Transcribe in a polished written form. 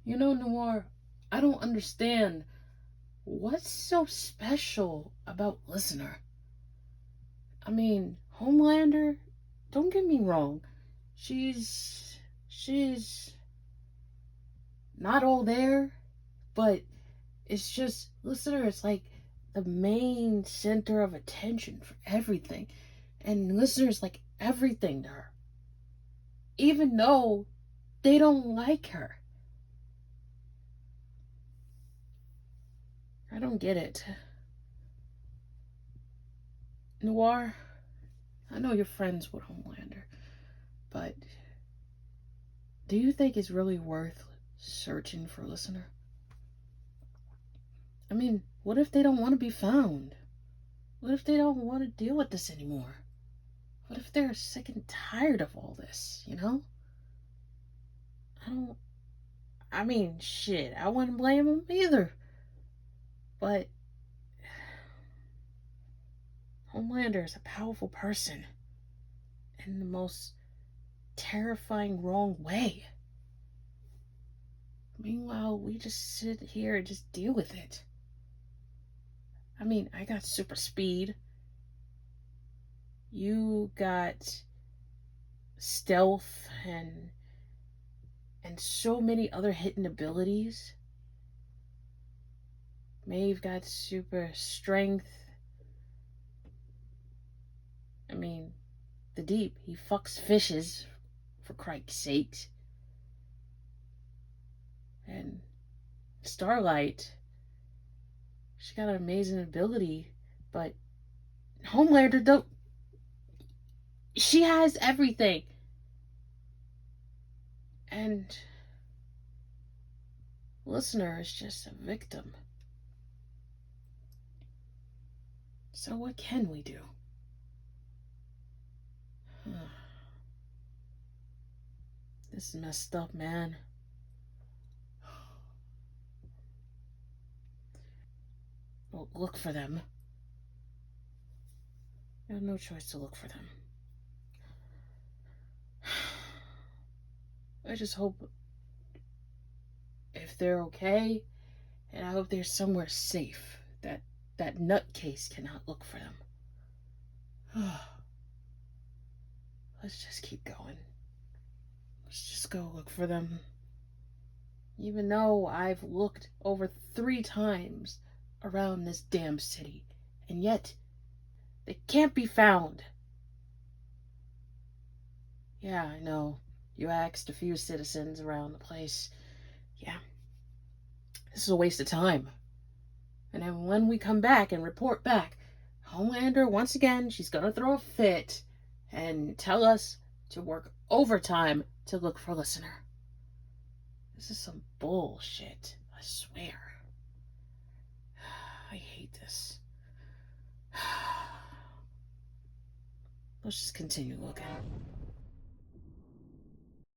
Noir, I don't understand. What's so special about Listener? I mean, Homelander, don't get me wrong. She's not all there, but it's just Listener is like the main center of attention for everything. And Listener is like everything to her. Even though they don't like her. I don't get it. Noir, I know you're friends with Homelander, but do you think it's really worth searching for Listener? I mean, what if they don't want to be found? What if they don't want to deal with this anymore? What if they're sick and tired of all this? I don't. I mean, shit, I wouldn't blame them either. But Homelander is a powerful person in the most terrifying, wrong way. Meanwhile, we just sit here and just deal with it. I mean, I got super speed. You got stealth and so many other hidden abilities. Maeve got super strength. I mean, the deep, he fucks fishes, for Christ's sakes. And Starlight, she got an amazing ability, but Homelander don't. She has everything, and Listener is just a victim. So what can we do? This is messed up, man. Well, look for them. You have no choice to look for them. I just hope if they're okay, and I hope they're somewhere safe that nutcase cannot look for them. Let's just keep going. Let's just go look for them. Even though I've looked over 3 times around this damn city, and yet they can't be found. Yeah, I know. You asked a few citizens around the place. Yeah, this is a waste of time. And then when we come back and report back, Homelander, once again, she's gonna throw a fit and tell us to work overtime to look for Listener. This is some bullshit, I swear. I hate this. Let's just continue looking.